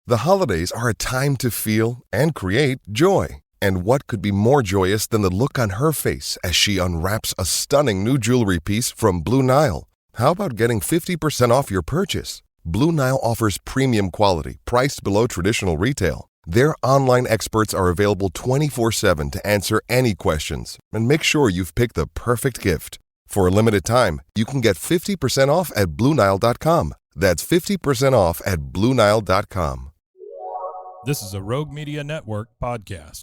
The holidays are a time to feel and create joy. And what could be more joyous than the look on her face as she unwraps a stunning new jewelry piece from Blue Nile? How about getting 50% off your purchase? Blue Nile offers premium quality, priced below traditional retail. Their online experts are available 24/7 to answer any questions and make sure you've picked the perfect gift. For a limited time, you can get 50% off at BlueNile.com. That's 50% off at BlueNile.com. This is a Rogue Media Network podcast.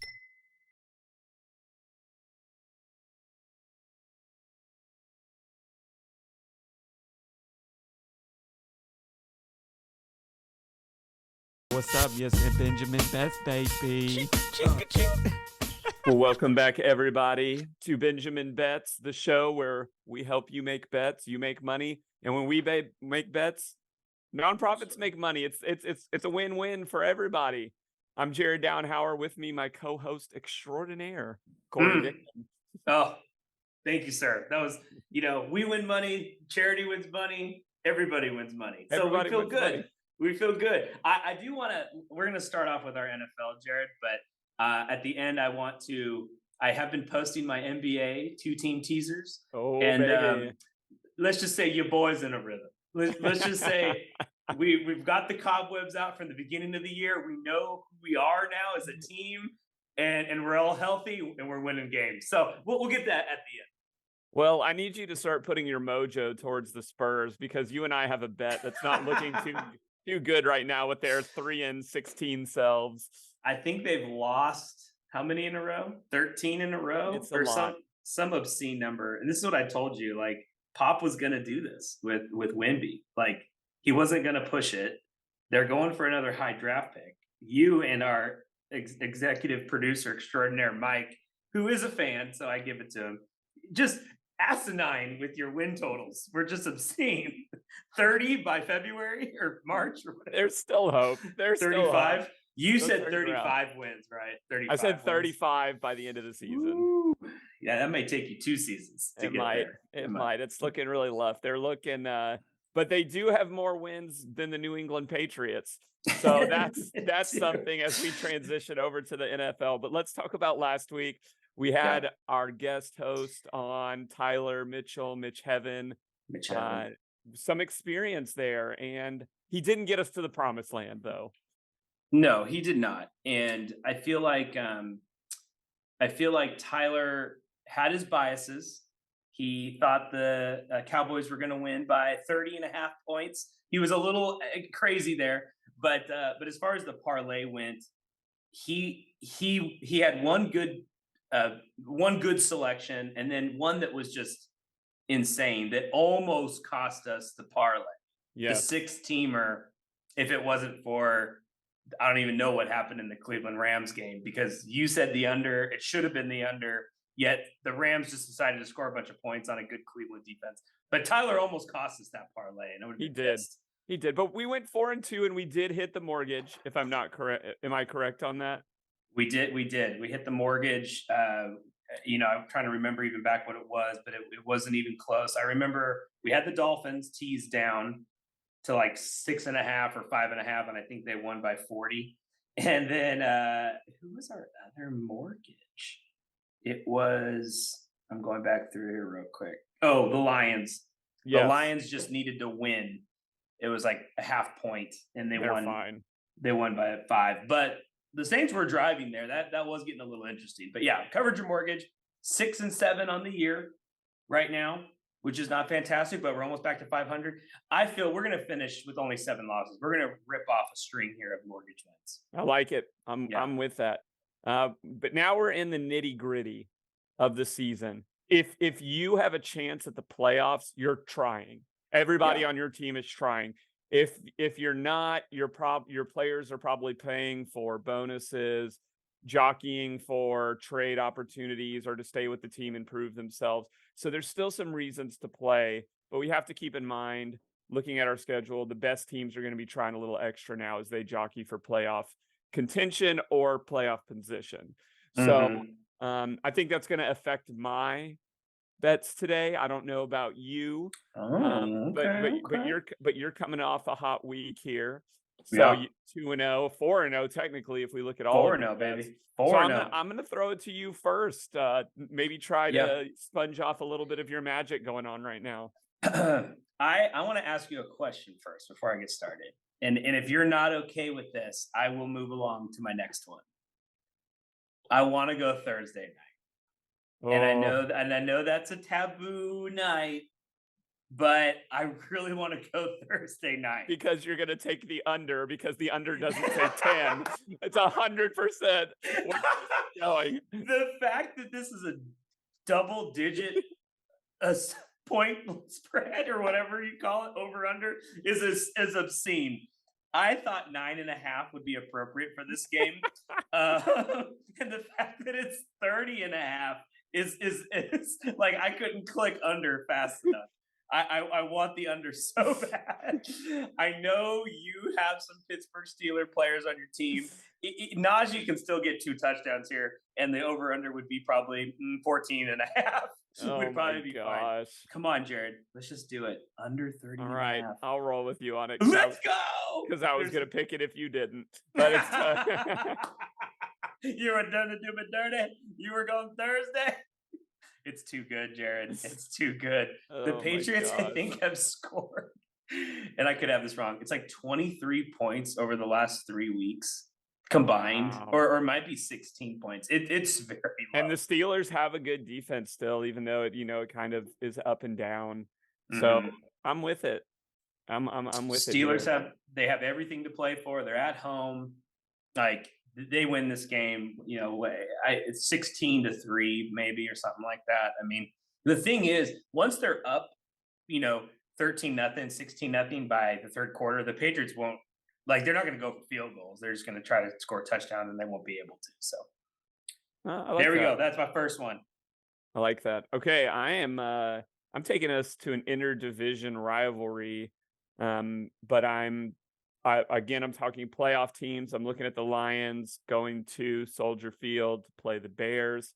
What's up? Yes, and Benjamin Betts, baby. Well, welcome back, everybody, to Benjamin Betts, the show where we help you make bets, you make money, and when we make bets, nonprofits make money. It's a win-win for everybody. I'm Jared Downhauer. With me, my co-host extraordinaire, Corey Dixon. Oh, thank you, sir. That was, we win money, charity wins money, everybody wins money. So Everybody we feel wins good. money. We feel good. I do want to, we're going to start off with our NFL, Jared, but at the end, I have been posting my NBA 2-team teasers. Oh, and baby. let's just say your boy's in a rhythm. Let's just say we've got the cobwebs out from the beginning of the year. We know who we are now as a team, and we're all healthy and we're winning games. So we'll get that at the end. Well, I need you to start putting your mojo towards the Spurs because you and I have a bet that's not looking too good right now with their 3-16 selves. I think they've lost how many in a row? 13 in a row? It's a lot. Some obscene number. And this is what I told you. Like, Pop was going to do this with Wemby. Like, he wasn't going to push it. They're going for another high draft pick. You and our executive producer extraordinaire, Mike, who is a fan, so I give it to him, just asinine with your win totals. We're just obscene. 30 by February or March or whatever. There's still hope. There's 35. Still hope. You said 35 wins, right? 35. I said 35 by the end of the season. Ooh. Yeah, that may take you 2 seasons to it get might. there. It might. It's looking really rough. They're looking, but they do have more wins than the New England Patriots. So that's something as we transition over to the NFL. But let's talk about last week. We had our guest host on, Tyler Mitchell, Mitch Heaven. Some experience there, and he didn't get us to the promised land, though. No, he did not. And I feel like Tyler had his biases. He thought the Cowboys were going to win by 30.5 points. He was a little crazy there, but as far as the parlay went, he had one good selection, and then one that was just insane that almost cost us the parlay. The 6-teamer, if it wasn't for, I don't even know what happened in the Cleveland Rams game, because you said the under, it should have been the under, yet the Rams just decided to score a bunch of points on a good Cleveland defense. But Tyler almost cost us that parlay. And He did, but we went 4-2 and we did hit the mortgage, if I'm not correct. Am I correct on that? We did. We hit the mortgage. I'm trying to remember even back what it was, but it wasn't even close. I remember we had the Dolphins teased down to like 6.5 or 5.5, and I think they won by 40. And then who was our other mortgage? It was, I'm going back through here real quick. Oh, the Lions. Yes. The Lions just needed to win. It was like a half point, and they won. Fine. They won by 5. But the Saints were driving there. That was getting a little interesting. But yeah, covered your mortgage. 6-7 on the year right now, which is not fantastic, but we're almost back to 500. I feel we're going to finish with only 7 losses. We're going to rip off a string here of mortgage wins. I like it. I'm with that. But now we're in the nitty-gritty of the season. If you have a chance at the playoffs, you're trying. Everybody on your team is trying. If you're not, your players are probably paying for bonuses, jockeying for trade opportunities, or to stay with the team and prove themselves. So there's still some reasons to play, but we have to keep in mind, looking at our schedule, the best teams are going to be trying a little extra now as they jockey for playoff contention or playoff position. So I think that's going to affect my bets today. I don't know about you, but you're coming off a hot week here. So 2-0, 4-0 technically if we look at all 4-0, baby. So 4-0. I'm gonna throw it to you first. Maybe try to sponge off a little bit of your magic going on right now. I want to ask you a question first before I get started. And if you're not okay with this, I will move along to my next one. I want to go Thursday night. And I know that's a taboo night, but I really want to go Thursday night. Because you're gonna take the under because the under doesn't say 10. It's 100% going. The fact that this is a double digit point spread or whatever you call it, over under, is obscene. I thought 9.5 would be appropriate for this game. And the fact that it's 30.5 is like, I couldn't click under fast enough. I want the under so bad. I know you have some Pittsburgh Steelers players on your team. Najee can still get 2 touchdowns here, and the over-under would be probably 14.5. Would probably be fine. Come on, Jared. Let's just do it. Under 30. All right, I'll roll with you on it. Let's go! Because I was going to pick it if you didn't. But it's you were done to do it dirty. You were going Thursday. It's too good, Jared. It's too good. The Patriots, I think, have scored, and I could have this wrong. It's like 23 points over the last 3 weeks combined, or it might be 16 points. It's very low. And the Steelers have a good defense still, even though it kind of is up and down. So I'm with it. I'm with it. Steelers have everything to play for. They're at home. Like, they win this game, it's 16-3 maybe, or something like that. I mean, the thing is, once they're up, 13-0, 16-0 by the third quarter, the Patriots won't, they're not going to go for field goals. They're just going to try to score a touchdown, and they won't be able to. So there we go. That's my first one. I like that. Okay, I'm taking us to an interdivision rivalry, but I'm talking playoff teams. I'm looking at the Lions going to Soldier Field to play the Bears.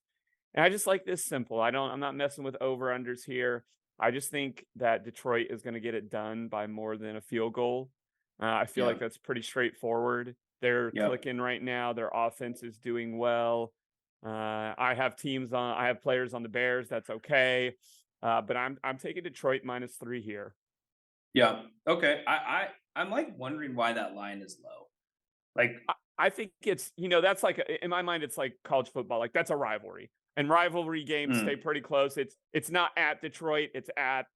And I just like this simple. I'm not messing with over-unders here. I just think that Detroit is going to get it done by more than a field goal. I feel like that's pretty straightforward. They're clicking right now. Their offense is doing well. I have players on the Bears. That's okay. But I'm taking Detroit -3 here. Yeah. Okay. I'm wondering why that line is low. I think it's, that's in my mind, it's like college football. Like, that's a rivalry, and rivalry games stay pretty close. It's not at Detroit, it's at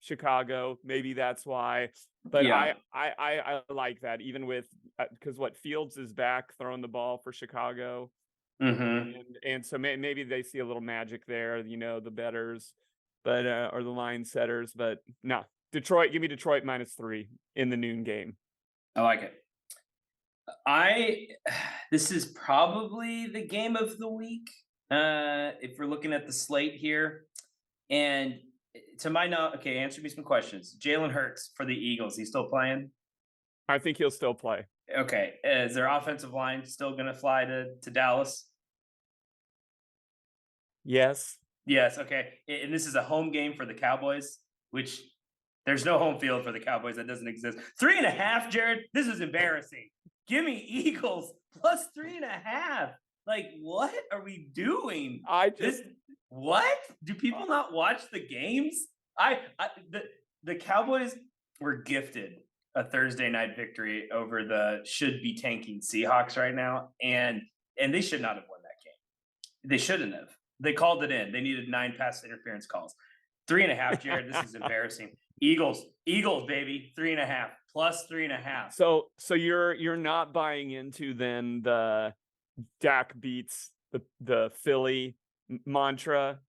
Chicago. Maybe that's why. But I like that, even with, because Fields is back throwing the ball for Chicago. And so maybe they see a little magic there, the bettors, but or the line setters. But no. Detroit, give me Detroit -3 in the noon game. I like it. This is probably the game of the week, if we're looking at the slate here. And to my knowledge, okay, answer me some questions. Jalen Hurts for the Eagles, he's still playing? I think he'll still play. Okay, is their offensive line still going to fly to Dallas? Yes. Yes, okay. And this is a home game for the Cowboys, which... There's no home field for the Cowboys. That doesn't exist. 3.5, Jared. This is embarrassing. Give me Eagles +3.5. What are we doing? What? Do people not watch the games? The Cowboys were gifted a Thursday night victory over the should be tanking Seahawks right now, and they should not have won that game. They shouldn't have. They called it in. They needed 9 pass interference calls. 3.5, Jared. This is embarrassing. Eagles, baby, 3.5 +3.5. So you're not buying into then the Dak beats the Philly mantra?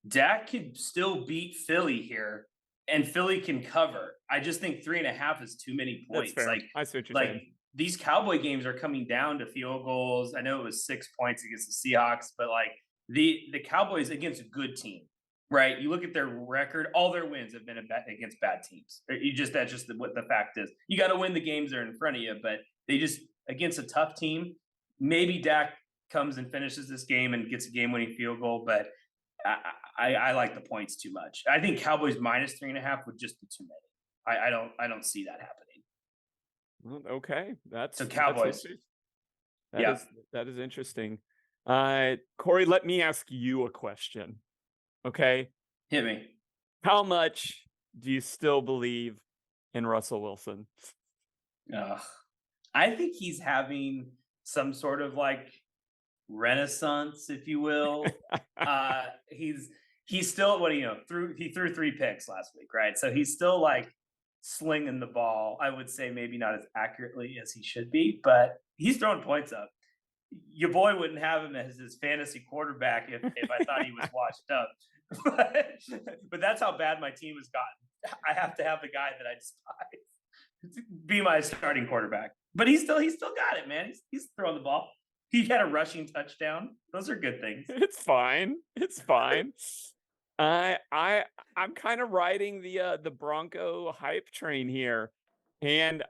Dak can still beat Philly here, and Philly can cover. I just think 3.5 is too many points. That's fair. I see what you're saying. These Cowboy games are coming down to field goals. I know it was 6 points against the Seahawks, but the Cowboys against a good team. Right, you look at their record; all their wins have been against bad teams. That's just what the fact is. You got to win the games that are in front of you, but they just against a tough team. Maybe Dak comes and finishes this game and gets a game-winning field goal, but I like the points too much. I think Cowboys -3.5 would just be too many. I don't see that happening. Well, okay, So Cowboys. That is interesting. Corey, let me ask you a question. Okay, Hit me. how much do you still believe in Russell Wilson? I think he's having some sort of like renaissance, if you will. He's still he threw 3 picks last week, right? So he's still like slinging the ball. I would say maybe not as accurately as he should be, but he's throwing points up. Your boy wouldn't have him as his fantasy quarterback if I thought he was washed up. But that's how bad my team has gotten. I have to have the guy that I despise to be my starting quarterback. But he's still got it, man. He's throwing the ball. He had a rushing touchdown. Those are good things. It's fine. It's fine. I'm kind of riding the Bronco hype train here. And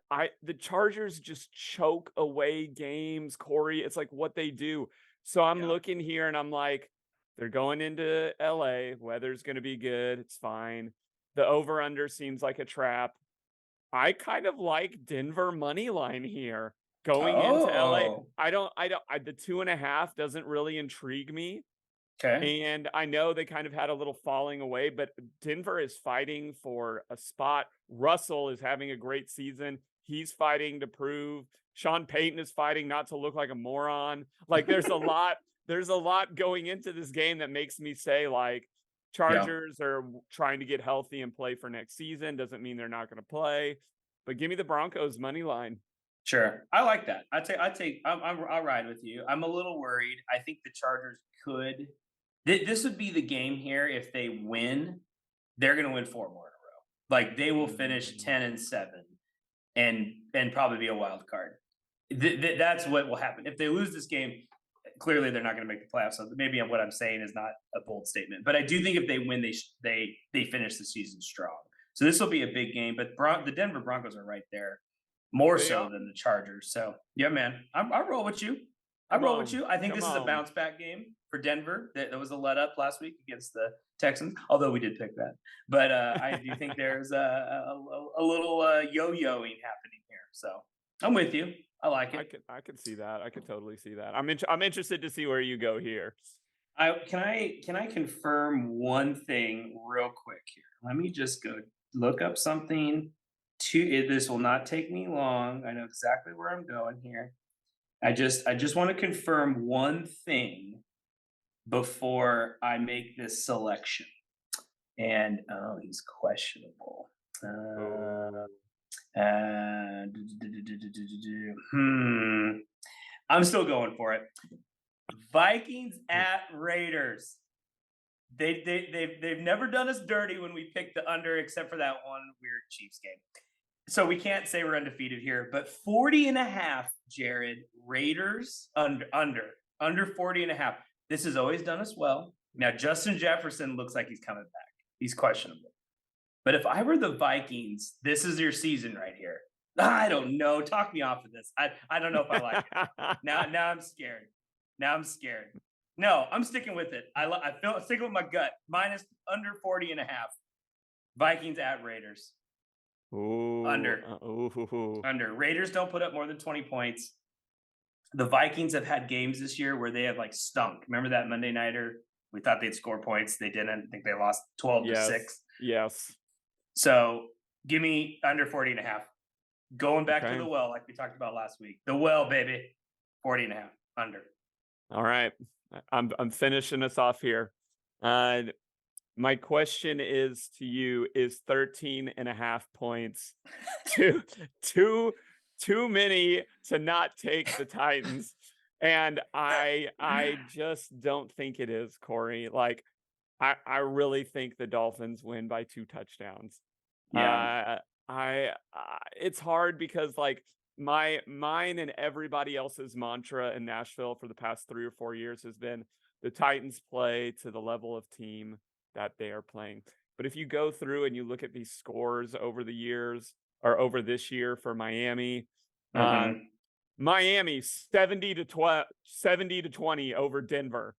the Chargers just choke away games, Corey. It's like what they do. So I'm looking here and I'm like, they're going into LA. Weather's going to be good. It's fine. The over-under seems like a trap. I kind of like Denver money line here going into LA. The 2.5 doesn't really intrigue me. Okay. And I know they kind of had a little falling away, but Denver is fighting for a spot. Russell is having a great season. He's fighting to prove. Sean Payton is fighting not to look like a moron. Like there's a lot going into this game that makes me say like Chargers are trying to get healthy and play for next season. Doesn't mean they're not going to play, but give me the Broncos money line. Sure. I like that. I'll ride with you. I'm a little worried. I think the Chargers could. This would be the game here. If they win, they're going to win 4 more in a row. Like they will finish 10-7 and probably be a wild card. That's what will happen. If they lose this game, clearly they're not going to make the playoffs. So maybe what I'm saying is not a bold statement, but I do think if they win, they finish the season strong. So this will be a big game, but the Denver Broncos are right there, more so than the Chargers. So yeah, man, I roll with you. I think this is a bounce back game for Denver. That was a let up last week against the Texans, although we did pick that. But I do think there's a little yo-yoing happening here. So I'm with you. I like it. I could see that. I could totally see that. I'm interested to see where you go here. Can I confirm one thing real quick here? Let me just go look up something. This will not take me long. I know exactly where I'm going here. I just want to confirm one thing before I make this selection. And he's questionable. I'm still going for it. Vikings at Raiders. They've never done us dirty when we picked the under, except for that one weird Chiefs game. So we can't say we're undefeated here, but 40.5, Jared, Raiders under 40.5. This has always done us well. Now, Justin Jefferson looks like he's coming back. He's questionable. But if I were the Vikings, this is your season right here. I don't know. Talk me off of this. I don't know if I like it. Now I'm scared. No, I'm sticking with it. I feel sticking with my gut. Minus under 40.5. Vikings at Raiders. Ooh, Under. Under. Raiders don't put up more than 20 points. The Vikings have had games this year where they have like stunk. Remember that Monday nighter? We thought they'd score points. They didn't. I think they lost 12-6. Yes. So give me under 40.5. Going back to the well, like we talked about last week. The well, baby. 40.5. Under. All right. I'm finishing us off here. My question is to you, is 13.5 points too many to not take the Titans? And I just don't think it is, Corey. Like, I really think the Dolphins win by 2 touchdowns. Yeah. It's hard because like mine and everybody else's mantra in Nashville for the past 3 or 4 years has been the Titans play to the level of team that they are playing. But if you go through and you look at these scores over the years or over this year for Miami, Miami 70-20 over Denver,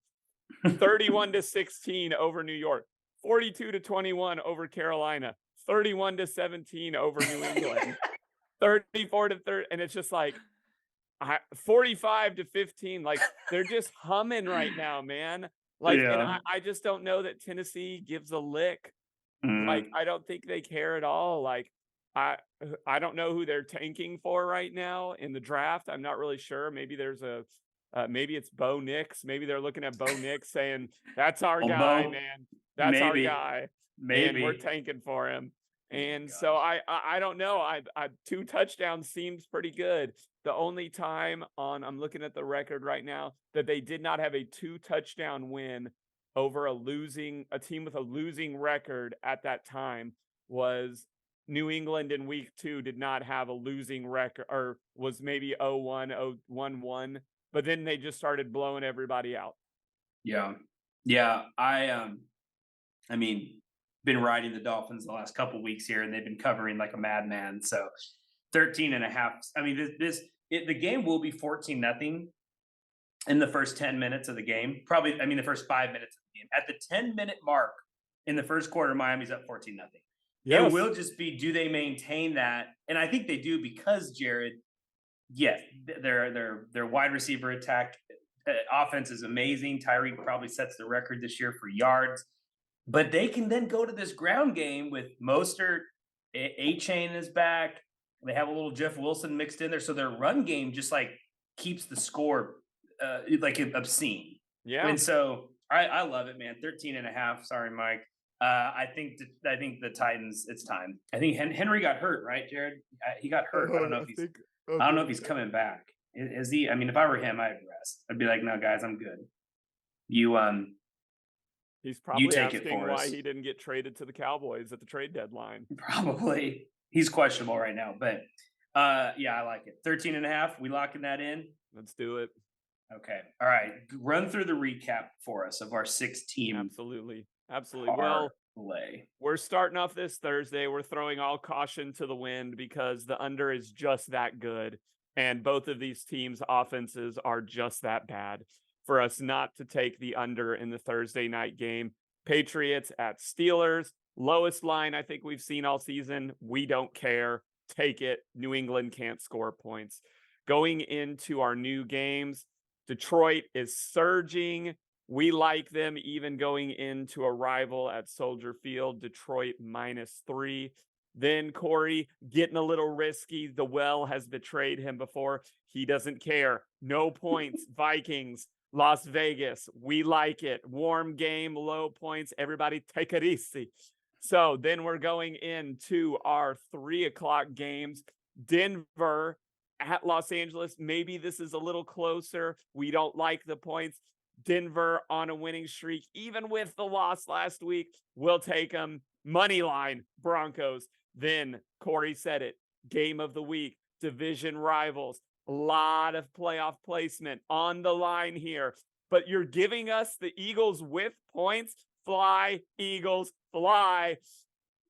31-16 over New York, 42-21 over Carolina, 31-17 over New England. 34-30, and it's just like 45-15. Like they're just humming right now, man. Like, and Yeah. I just don't know that Tennessee gives a lick. Like, Mhm. I don't think they care at all. Like, I don't know who they're tanking for right now in the draft. I'm not really sure. Maybe there's maybe it's Bo Nix. Maybe they're looking at Bo Nix saying, "That's our Old guy, Bo, man. That's our maybe, guy, and we're maybe. tanking for him." Oh my And so gosh. I don't know. I 2 touchdowns seems pretty good. The only time I'm looking at the record right now that they did not have a 2 touchdown win over a team with a losing record at that time was New England in week 2 did not have a losing record, or was maybe 0-1, 0-1-1, but then they just started blowing everybody out. Yeah. Yeah. I mean, been riding the Dolphins the last couple weeks here, and they've been covering like a madman. So 13 and a half. I mean, the game will be 14-0 in the first 10 minutes of the game. Probably, I mean, the first 5 minutes of the game. At the 10-minute mark in the first quarter, Miami's up 14-0. It Yes. will just be, do they maintain that? And I think they do, because Jared, yes, their wide receiver attack offense is amazing. Tyreek probably sets the record this year for yards, but they can then go to this ground game with Mostert. A-Chain is back. They have a little Jeff Wilson mixed in there, so their run game just like keeps the score like obscene. Yeah. And so I love it, man. 13 and a half. Sorry, Mike. I think the Titans. It's time. I think Henry got hurt, right, Jared? He got hurt. I don't know if he's coming back. Is he? I mean, if I were him, I'd rest. I'd be like, no, guys, I'm good. You He's you probably take it asking for why us. he didn't get traded to the Cowboys at the trade deadline. Probably. He's questionable right now, but yeah, I like it. 13 and a half. We locking that in? Let's do it. Okay. All right. Run through the recap for us of our 6-team Absolutely. Well, parlay. we're starting off this Thursday. We're throwing all caution to the wind because the under is just that good. And both of these teams' offenses are just that bad for us not to take the under in the Thursday night game. Patriots at Steelers. Lowest line I think we've seen all season. We don't care. Take it. New England can't score points. Going into our new games, Detroit is surging. We like them even going into a rival at Soldier Field, Detroit -3. Then Corey getting a little risky. The well has betrayed him before. He doesn't care. No points. Vikings, Las Vegas. We like it. Warm game, low points. Everybody take it easy. So then we're going into our 3:00 games. Denver at Los Angeles. Maybe this is a little closer. We don't like the points. Denver on a winning streak, even with the loss last week. We'll take them. Money line, Broncos. Then Corey said it. Game of the week, division rivals. A lot of playoff placement on the line here. But you're giving us the Eagles with points. Fly, Eagles, fly.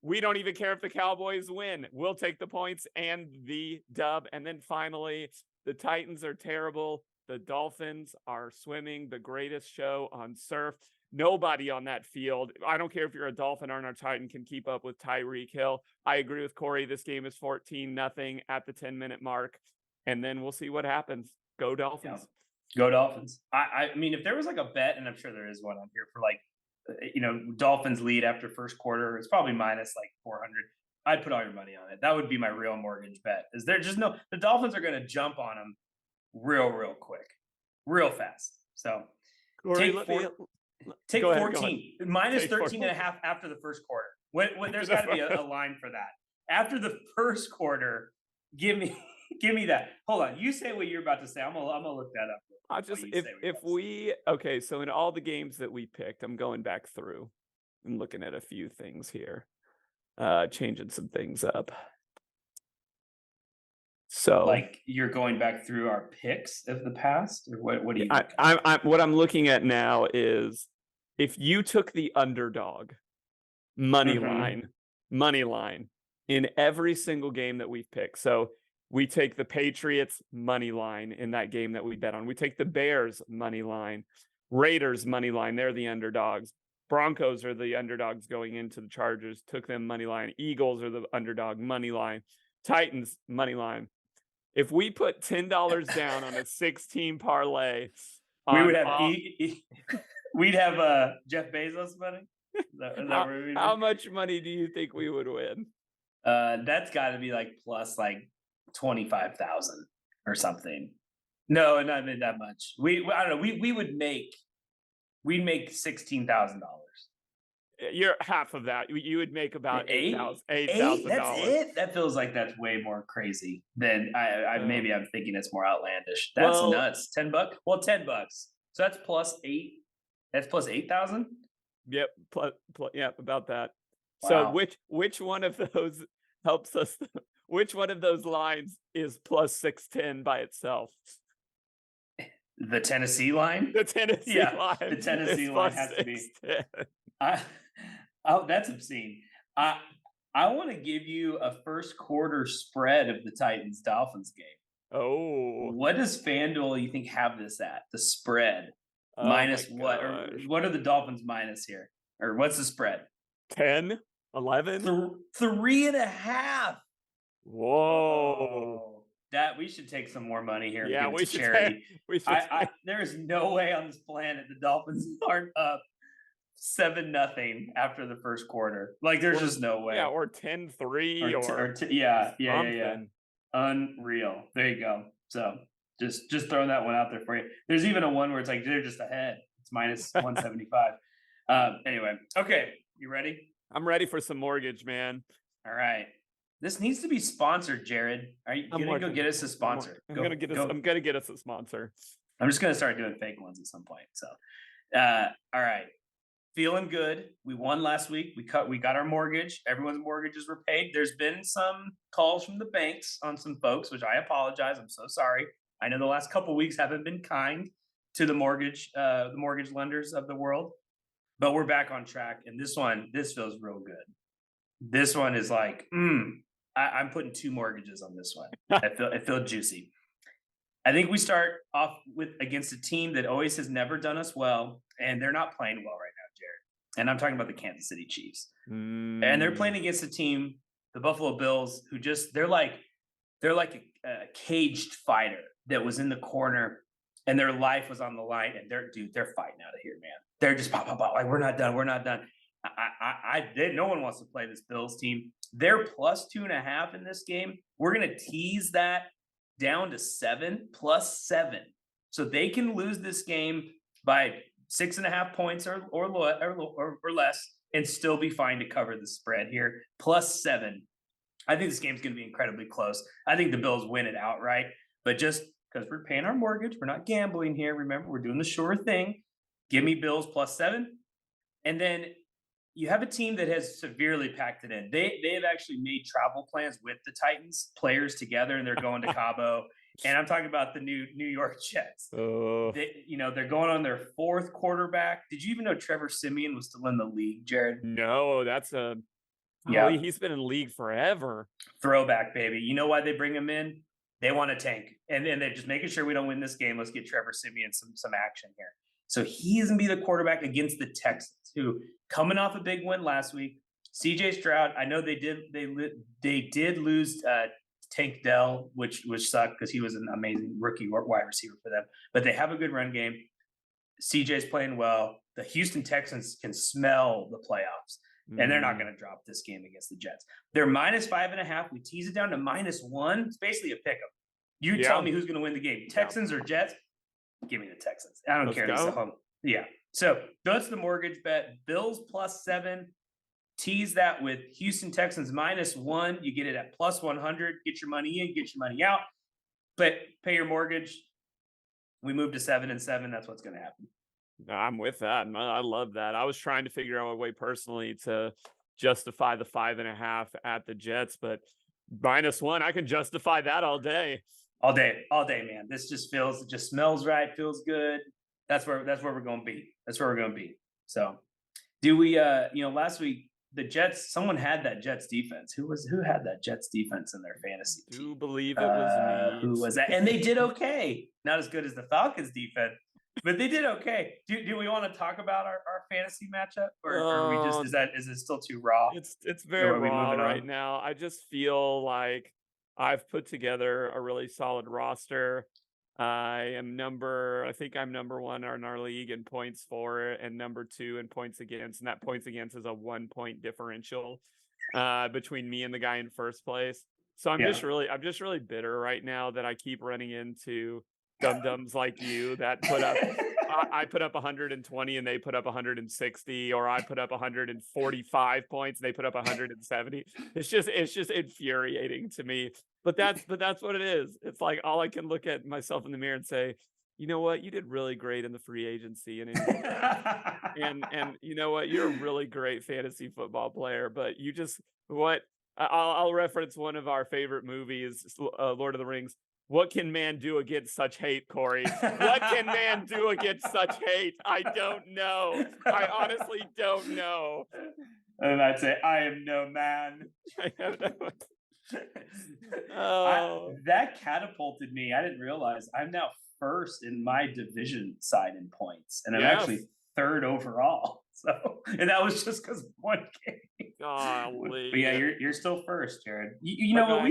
We don't even care if the Cowboys win. We'll take the points and the dub. And then finally, the Titans are terrible. The Dolphins are swimming, the greatest show on surf. Nobody on that field, I don't care if you're a Dolphin or a Titan, can keep up with Tyreek Hill. I agree with Corey. This game is 14-0 at the 10-minute mark. And then we'll see what happens. Go Dolphins. Yeah. Go Dolphins. I mean, if there was like a bet, and I'm sure there is one on here for like, Dolphins lead after first quarter, it's probably minus like 400. I'd put all your money on it. That would be my real mortgage bet. Is there just the Dolphins are going to jump on them real quick, real fast. So Corey, take go 14 ahead. minus 13 and a half after the first quarter. When there's got to be a line for that. After the first quarter, give me that. Hold on. You say what you're about to say. I'm gonna look that up. So in all the games that we picked, I'm going back through and looking at a few things here. Changing some things up. So like you're going back through our picks of the past, or what do you what I'm looking at now is if you took the underdog money line in every single game that we've picked. So we take the Patriots money line in that game that we bet on. We take the Bears money line, Raiders money line. They're the underdogs. Broncos are the underdogs going into the Chargers. Took them money line. Eagles are the underdog money line. Titans money line. If we put $10 down on a 16 parlay, we would have we'd have Jeff Bezos money. Is that how much money do you think we would win? That's got to be like plus like 25,000 or something. No, not that much. I don't know. We'd make $16,000. You're half of that. You would make about $8,000. That's it. That feels like that's way more crazy than maybe I'm thinking it's more outlandish. That's nuts. $10. Well, $10. So that's plus 8. That's plus 8,000. Yep. Yeah, about that. Wow. So which one of those helps us? Which one of those lines is plus 610 by itself? The Tennessee line. The Tennessee line. The Tennessee line has to be. That's obscene. I want to give you a first quarter spread of the Titans Dolphins game. Oh, what does FanDuel you think have this at? The spread minus what? Or what are the Dolphins minus here? Or what's the spread? 10, 11, 3.5. Whoa. That we should take some more money here. Yeah, and give it to charity. We should. There is no way on this planet the Dolphins aren't up 7-0 after the first quarter. Like, there's just no way. Yeah, or 10-3 yeah. Unreal. There you go. So just throwing that one out there for you. There's even a one where it's like they're just ahead. It's minus 175. Anyway, okay, you ready? I'm ready for some mortgage, man. All right. This needs to be sponsored, Jared. Are you gonna go get us a sponsor? I'm gonna get us a sponsor. I'm just gonna start doing fake ones at some point. So, all right, feeling good. We won last week. We got our mortgage. Everyone's mortgages were paid. There's been some calls from the banks on some folks, which I apologize. I'm so sorry. I know the last couple of weeks haven't been kind to the mortgage lenders of the world, but we're back on track. And this feels real good. This one is like, I'm putting 2 mortgages on this one. I feel juicy. I think we start off against a team that always has never done us well, and they're not playing well right now, Jared. And I'm talking about the Kansas City Chiefs. And they're playing against a team, the Buffalo Bills, who they're like a caged fighter that was in the corner and their life was on the line, and they're fighting out of here, man. They're just pop, like, we're not done. No one wants to play this Bills team. They're plus 2.5 in this game. We're going to tease that down to 7, plus 7. So they can lose this game by 6.5 points or less and still be fine to cover the spread here. Plus 7. I think this game's going to be incredibly close. I think the Bills win it outright, but just because we're paying our mortgage, we're not gambling here. Remember, we're doing the sure thing. Give me Bills plus 7. And then you have a team that has severely packed it in. They have actually made travel plans with the Titans players together, and they're going to Cabo. And I'm talking about the New York Jets. They're going on their 4th quarterback. Did you even know Trevor Siemian was still in the league, Jared? No, he's been in the league forever. Throwback, baby. You know why they bring him in? They want to tank. And they're just making sure we don't win this game. Let's get Trevor Siemian some action here. So he's going to be the quarterback against the Texans, who coming off a big win last week. CJ Stroud, I know they did lose Tank Dell, which sucked because he was an amazing rookie wide receiver for them. But they have a good run game. CJ's playing well. The Houston Texans can smell the playoffs, and they're not going to drop this game against the Jets. They're minus 5.5. We tease it down to -1. It's basically a pick 'em. You tell me who's going to win the game, Texans or Jets. Give me the Texans. I don't care. It's at home. Yeah. So that's the mortgage bet. Bills plus 7. Tease that with Houston Texans -1. You get it at plus 100. Get your money in, get your money out. But pay your mortgage. We move to 7 and 7. That's what's going to happen. I'm with that. I love that. I was trying to figure out a way personally to justify the 5.5 at the Jets, but -1, I can justify that all day. All day, man. This just smells right, feels good. That's where we're going to be. So, do we? Last week the Jets. Someone had that Jets defense. Who had that Jets defense in their fantasy team? I do believe it was me. Who was that? And they did okay. Not as good as the Falcons defense, but they did okay. Do we want to talk about our fantasy matchup, or are we just is it still too raw? It's very raw right now. I just feel like I've put together a really solid roster. I think I'm number one in our league in points for, and number two in points against. And that points against is a 1 point differential between me and the guy in first place. So I'm just really bitter right now that I keep running into dum-dums like you that put up I put up 120 and they put up 160, or I put up 145 points and they put up 170. It's just infuriating to me. But that's what it is. It's like all I can look at myself in the mirror and say, you know what, you did really great in the free agency and and you know what, you're a really great fantasy football player, but you just what I'll reference one of our favorite movies, Lord of the Rings. What can man do against such hate, Corey? What can man do against such hate? I don't know. I honestly don't know. And I'd say, I am no man. I don't know. That catapulted me. I didn't realize I'm now first in my division side in points, and I'm actually third overall. So, and that was just because of one game. Golly. But yeah, you're still first, Jared. You know what?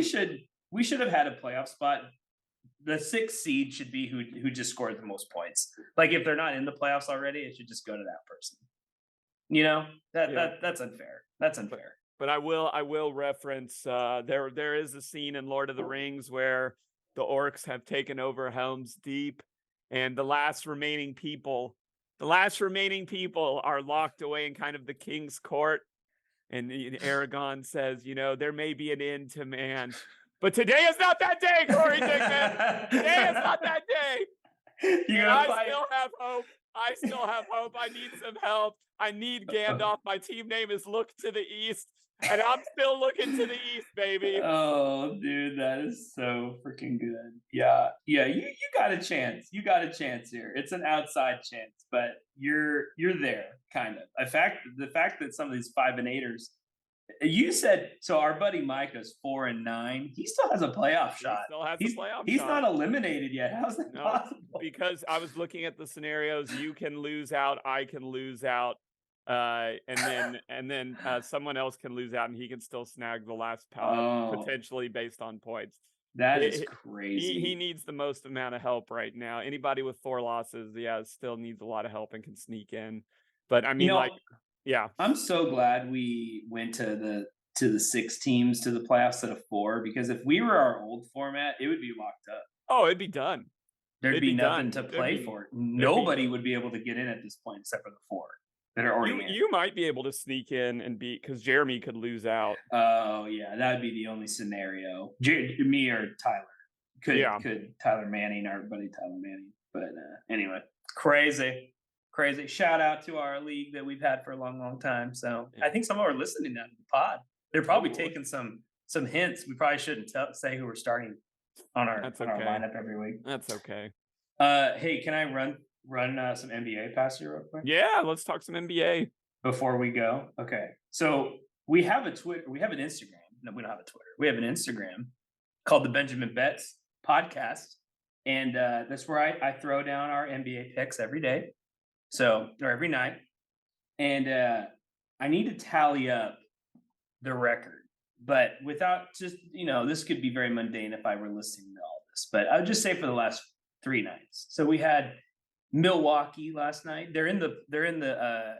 We should have had a playoff spot. The 6th seed should be who just scored the most points. Like if they're not in the playoffs already, it should just go to that person. You know, that's unfair. That's unfair. But I will reference there is a scene in Lord of the Rings where the orcs have taken over Helm's Deep, and the last remaining people are locked away in kind of the king's court. And Aragorn says, you know, there may be an end to man, but today is not that day, Corey Dickman. Today is not that day. Still have hope. I still have hope. I need some help. I need Gandalf. My team name is Look to the East, and I'm still looking to the East, baby. Oh, dude, that is so freaking good. Yeah, you got a chance. You got a chance here. It's an outside chance, but you're there, kind of. The fact that some of these 5 and 8ers, you said so. Our buddy Micah's 4 and 9. He still has a playoff shot. He's not eliminated yet. How's that possible? Because I was looking at the scenarios. You can lose out. I can lose out. And then someone else can lose out, and he can still snag the last potentially based on points. That is crazy. He needs the most amount of help right now. Anybody with 4 losses, still needs a lot of help and can sneak in. But I mean, I'm so glad we went to the 6 teams to the playoffs instead of 4, because if we were our old format, it would be locked up. Oh, it'd be done. There'd be nothing to play for. Nobody would be able to get in at this point except for the 4 that are already in. You might be able to sneak in and beat, because Jeremy could lose out. Oh yeah, that would be the only scenario. Me or Tyler could Tyler Manning, our buddy Tyler Manning. But anyway, crazy. Shout out to our league that we've had for a long time. So I think some of them are listening now to the pod. They're probably taking some hints. We probably shouldn't say who we're starting on our lineup every week. That's okay. Hey, can I run some NBA past you real quick? Yeah, let's talk some NBA before we go. Okay, so we have a Twitter. We have an Instagram. No, we don't have a Twitter. We have an Instagram called the Benjamin Betts Podcast, and that's where I throw down our NBA picks every day. Or every night. And I need to tally up the record, but without just, this could be very mundane if I were listening to all this, but I would just say for the last 3 nights. So we had Milwaukee last night. They're in the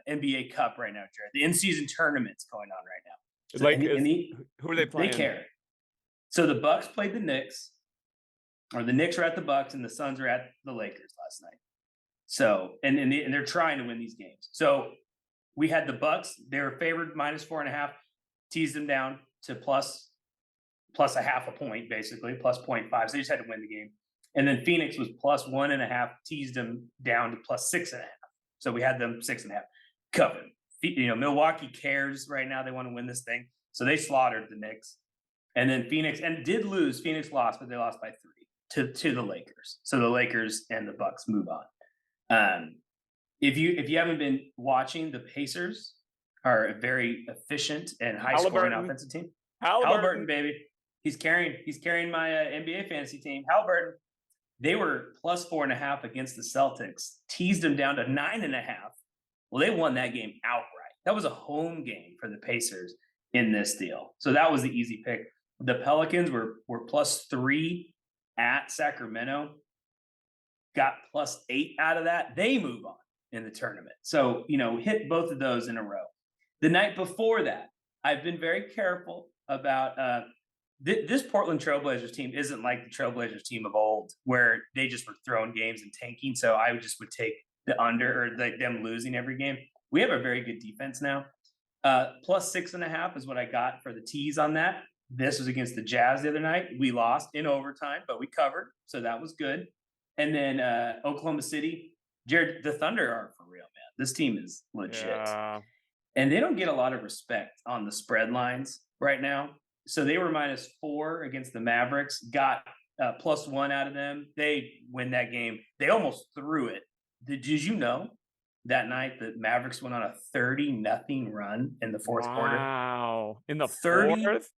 NBA Cup right now, Jared. The in-season tournament's going on right now. Who are they playing? They care. So the Bucks played the Knicks, or the Knicks are at the Bucks, and the Suns are at the Lakers last night. So, and they're trying to win these games. So we had the Bucks. They were favored -4.5, teased them down to plus a half a point, basically, plus 0.5. So they just had to win the game. And then Phoenix was +1.5, teased them down to +6.5. So we had them 6.5 covered. Milwaukee cares right now. They want to win this thing. So they slaughtered the Knicks. And then Phoenix, and did lose. Phoenix lost, but they lost by 3 to the Lakers. So the Lakers and the Bucks move on. If you haven't been watching, the Pacers are a very efficient and high-scoring offensive team. Halliburton, baby, he's carrying my NBA fantasy team. Halliburton, they were +4.5 against the Celtics, teased them down to 9.5. Well, they won that game outright. That was a home game for the Pacers in this deal, so that was the easy pick. The Pelicans were +3 at Sacramento, got +8 out of that. They move on in the tournament. So, hit both of those in a row. The night before that, I've been very careful about this Portland Trailblazers team isn't like the Trailblazers team of old, where they just were throwing games and tanking. So I would take the under or them losing every game. We have a very good defense now. +6.5 is what I got for the tease on that. This was against the Jazz the other night. We lost in overtime, but we covered. So that was good. And then Oklahoma City, Jared, the Thunder are for real, man. This team is legit. Yeah. And they don't get a lot of respect on the spread lines right now. So they were -4 against the Mavericks, got +1 out of them. They win that game. They almost threw it. Did you know that night the Mavericks went on a 30-0 run in the fourth quarter? Wow. In the 30 fourth?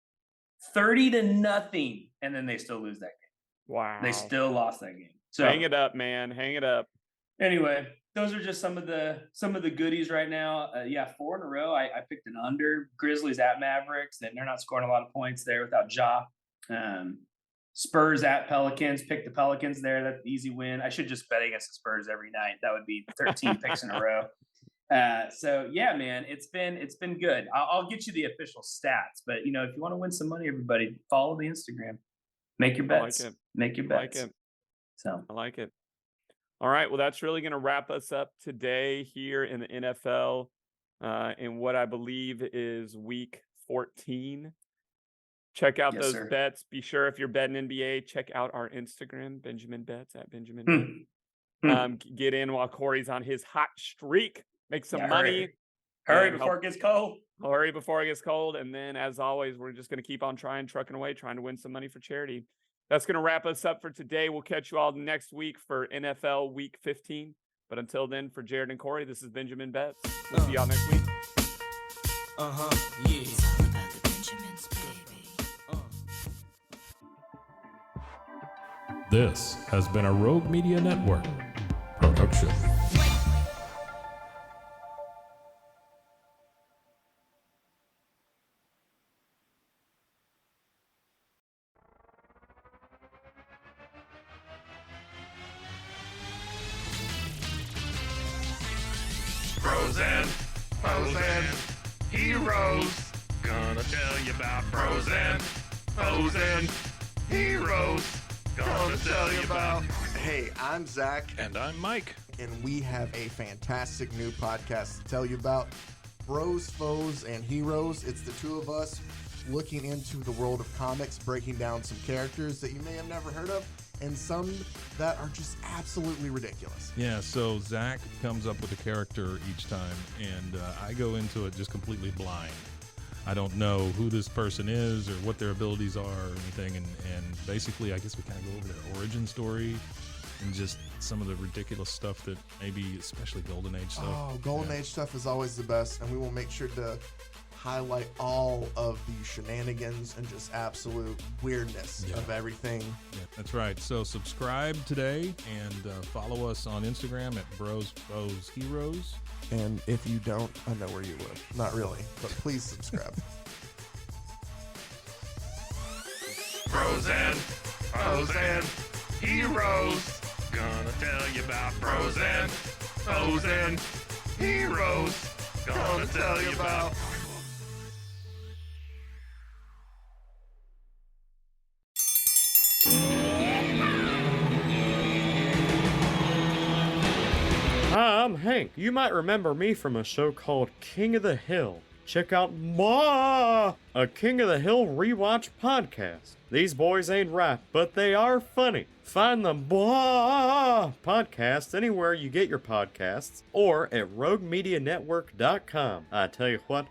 30-0. And then they still lose that game. Wow. They still lost that game. So hang it up, man. Hang it up. Anyway, those are just some of the goodies right now. 4 in a row. I picked an under. Grizzlies at Mavericks. They're not scoring a lot of points there without Ja. Spurs at Pelicans. Pick the Pelicans there. That's an easy win. I should just bet against the Spurs every night. That would be 13 picks in a row. So yeah, man, it's been good. I'll get you the official stats, but if you want to win some money, everybody follow the Instagram. Make your bets. Make your bets. I like it. So I like it. All right. Well, that's really going to wrap us up today here in the NFL in what I believe is week 14. Check out those bets. Be sure if you're betting NBA, check out our Instagram, Benjamin Bets at Benjamin Bets. Get in while Corey's on his hot streak. Make some money. Hurry before it gets cold. Hurry before it gets cold. And then, as always, we're just going to keep on trucking away, trying to win some money for charity. That's going to wrap us up for today. We'll catch you all next week for NFL Week 15. But until then, for Jared and Corey, this is Benjamin Betts. We'll see y'all next week. Yeah. It's all about the Benjamins, baby. This has been a Rogue Media Network production. Pros and heroes. Gonna tell you about pros and heroes. Gonna tell you about. Hey, I'm Zach. And I'm Mike. And we have a fantastic new podcast to tell you about. Bros, Foes, and Heroes. It's the two of us looking into the world of comics, breaking down some characters that you may have never heard of, and some that are just absolutely ridiculous. Yeah, so Zach comes up with a character each time, and I go into it just completely blind. I don't know who this person is or what their abilities are or anything, and basically I guess we kind of go over their origin story and just some of the ridiculous stuff that maybe, especially Golden Age stuff. Oh, Golden Age stuff is always the best, and we will make sure to highlight all of the shenanigans and just absolute weirdness of everything. Yeah, that's right. So subscribe today and follow us on Instagram at Bros, Foes, Heroes. And if you don't, I know where you live. Not really, but please subscribe. Pros and heroes. Gonna tell you about pros and heroes. Gonna tell you about. Hi, I'm Hank. You might remember me from a show called King of the Hill. Check out a King of the Hill rewatch podcast. These boys ain't rap, but they are funny. Find the podcast anywhere you get your podcasts or at roguemedianetwork.com. I tell you what.